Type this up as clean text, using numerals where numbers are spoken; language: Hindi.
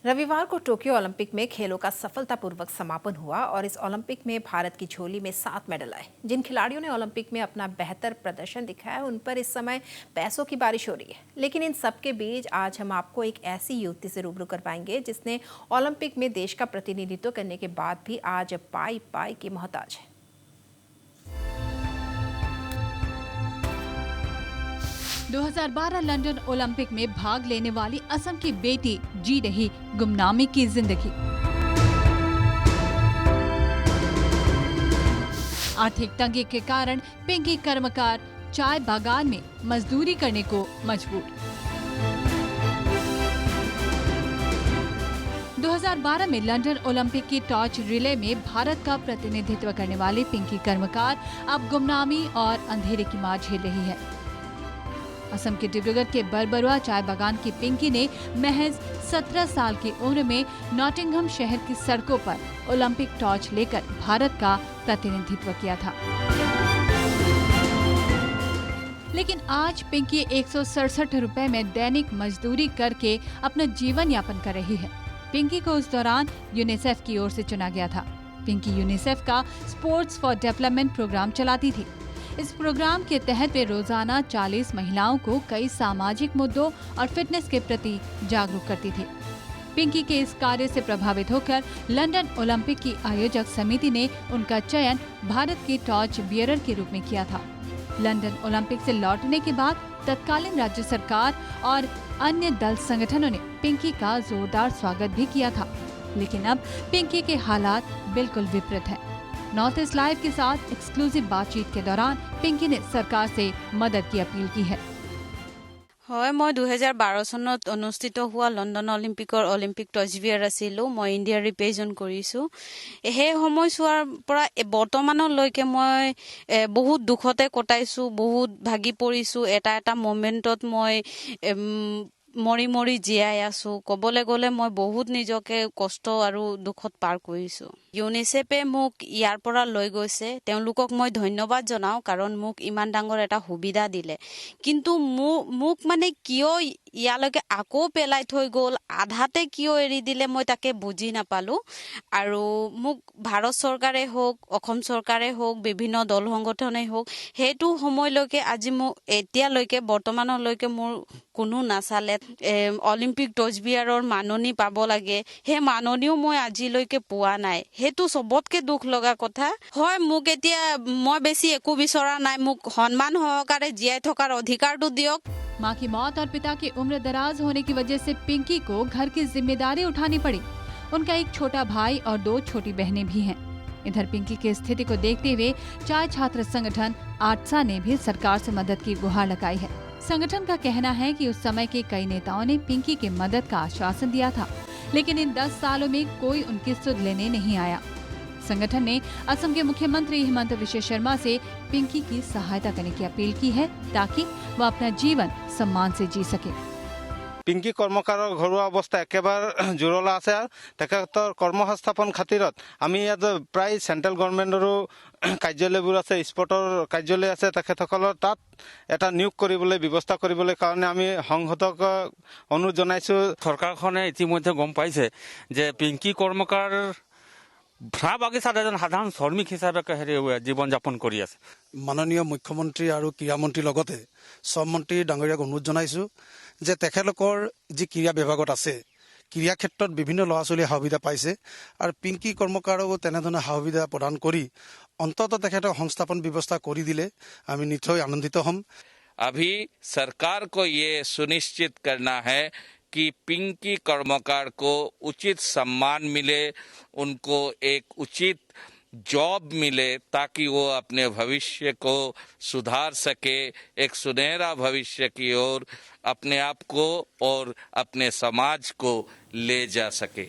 रविवार को टोक्यो ओलंपिक में खेलों का सफलतापूर्वक समापन हुआ और इस ओलंपिक में भारत की झोली में 7 मेडल आए। जिन खिलाड़ियों ने ओलंपिक में अपना बेहतर प्रदर्शन दिखाया उन पर इस समय पैसों की बारिश हो रही है। लेकिन इन सब के बीच आज हम आपको एक ऐसी युवती से रूबरू कर पाएंगे जिसने ओलंपिक में देश का प्रतिनिधित्व करने के बाद भी आज पाई पाई की मोहताज है। – 2012 लंदन ओलंपिक में भाग लेने वाली असम की बेटी जी रही गुमनामी की जिंदगी। आर्थिक तंगी के कारण पिंकी कर्मकार चाय बागान में मजदूरी करने को मजबूर। 2012 में लंदन ओलंपिक की टॉर्च रिले में भारत का प्रतिनिधित्व करने वाली पिंकी कर्मकार अब गुमनामी और अंधेरे की मार झेल रही है। असम के डिब्रूगढ़ के बरबरुआ चाय बागान की पिंकी ने महज 17 साल की उम्र में नॉटिंघम शहर की सड़कों पर ओलंपिक टॉर्च लेकर भारत का प्रतिनिधित्व किया था। लेकिन आज पिंकी 167 रुपए में दैनिक मजदूरी करके अपना जीवन यापन कर रही है। पिंकी को उस दौरान यूनिसेफ की ओर से चुना गया था। पिंकी यूनिसेफ का स्पोर्ट्स फॉर डेवलपमेंट प्रोग्राम चलाती थी। इस प्रोग्राम के तहत वे रोजाना 40 महिलाओं को कई सामाजिक मुद्दों और फिटनेस के प्रति जागरूक करती थी। पिंकी के इस कार्य से प्रभावित होकर लंदन ओलंपिक की आयोजक समिति ने उनका चयन भारत की टॉर्च बियरर के रूप में किया था। लंदन ओलंपिक से लौटने के बाद तत्कालीन राज्य सरकार और अन्य दल संगठनों ने पिंकी का जोरदार स्वागत भी किया था। लेकिन अब पिंकी के हालात बिल्कुल विपरीत हैं। नॉर्थ ईस्ट लाइव के साथ एक्सक्लूसिव बातचीत के दौरान पिंकी ने सरकार से मदद की अपील की है। হয়, মই 2012 চনত অনুষ্ঠিত হোৱা লণ্ডন অলিম্পিকৰ অলিম্পিক টৰ্চ বিয়াৰ আছিলোঁ। মই ইণ্ডিয়া ৰিপ্ৰেজেণ্ট কৰিছোঁ। সেই সময়ছোৱাৰ পৰা বৰ্তমানলৈকে মই বহুত দুখতে কটাইছোঁ, বহুত ভাগি পৰিছোঁ। এটা মমেণ্টত মই মৰি মৰি জীয়াই আছোঁ। ক'বলৈ গ'লে মই বহুত নিজকে কষ্ট আৰু দুখত পাৰ কৰিছোঁ। ইউনিচেফে মোক ইয়াৰ পৰা লৈ গৈছে, তেওঁলোকক মই ধন্যবাদ জনাওঁ, কাৰণ মোক ইমান ডাঙৰ এটা সুবিধা দিলে। কিন্তু মোক মানে কিয় ইয়ালৈকে আকৌ পেলাই থৈ গ'ল, আধাতে কিয় এৰি দিলে মই তাকে বুজি নাপালোঁ। আৰু মোক ভাৰত চৰকাৰে হওক, অসম চৰকাৰে হওক, বিভিন্ন দল সংগঠনেই হওক, সেইটো সময়লৈকে আজি মোক এতিয়ালৈকে বৰ্তমানলৈকে মোৰ কোনো নাচালে। অলিম্পিক টৰ্চ বিয়াৰৰ মাননি পাব লাগে, সেই মাননিও মই আজিলৈকে পোৱা নাই। সেইটো চবতকে দুখ লগা কথা হয়। মোক এতিয়া মই বেছি একো বিচৰা নাই, মোক সন্মান সহকাৰে জীয়াই থকাৰ অধিকাৰটো দিয়ক। मां की मौत और पिता की उम्र दराज होने की वजह से पिंकी को घर की जिम्मेदारी उठानी पड़ी। उनका एक छोटा भाई और 2 छोटी बहनें भी हैं। इधर पिंकी की स्थिति को देखते हुए चाय छात्र संगठन आटसा ने भी सरकार से मदद की गुहार लगाई है। संगठन का कहना है कि उस समय के कई नेताओं ने पिंकी के मदद का आश्वासन दिया था, लेकिन इन 10 सालों में कोई उनकी सुध लेने नहीं आया। संगठन ने असम के मुख्यमंत्री हिमंत विश्व शर्मा से पिंकी की सहायता करने की अपील की है, ताकि वह अपना जीवन सम्मान से जी सके। পিংকি কৰ্মকাৰৰ ঘৰুৱা অৱস্থা একেবাৰে জোৰলা আছে। তেখেতৰ কৰ্মসংস্থাপন খাতিৰত আমি ইয়াত প্ৰায় চেণ্ট্ৰেল গভৰ্ণমেণ্টৰো কাৰ্যালয়বোৰ আছে, স্পৰ্টৰ কাৰ্যালয় আছে। তেখেতসকলৰ তাত এটা নিয়োগ কৰিবলৈ ব্যৱস্থা কৰিবলৈ কাৰণে আমি সংহতক অনুৰোধ জনাইছোঁ। চৰকাৰখনে ইতিমধ্যে গম পাইছে যে পিংকি কৰ্মকাৰ ভ্ৰা বাগিচাত এজন সাধাৰণ শ্ৰমিক হিচাপে জীৱন যাপন কৰি আছে। মাননীয় মুখ্যমন্ত্ৰী আৰু ক্ৰীড়া মন্ত্ৰীৰ লগতে শ্ৰম মন্ত্ৰী ডাঙৰীয়াক অনুৰোধ জনাইছোঁ যে তেখেতলোকৰ যি ক্ৰীড়া বিভাগত আছে, ক্ৰীড়া ক্ষেত্ৰত বিভিন্ন ল'ৰা ছোৱালীয়ে সা সুবিধা পাইছে আৰু পিংকি কৰ্মকাৰকো তেনেধৰণে সা সুবিধা প্ৰদান কৰি অন্ততঃ তেখেতক সংস্থাপন ব্যৱস্থা কৰি দিলে আমি নিশ্চয় আনন্দিত হ'ম। अभी सरकार को ये सुनिश्चित करना है कि पिंकी कर्मकार को उचित सम्मान मिले, उनको एक उचित जॉब मिले, ताकि वो अपने भविष्य को सुधार सके, एक सुनहरा भविष्य की ओर अपने आप को और अपने समाज को ले जा सके।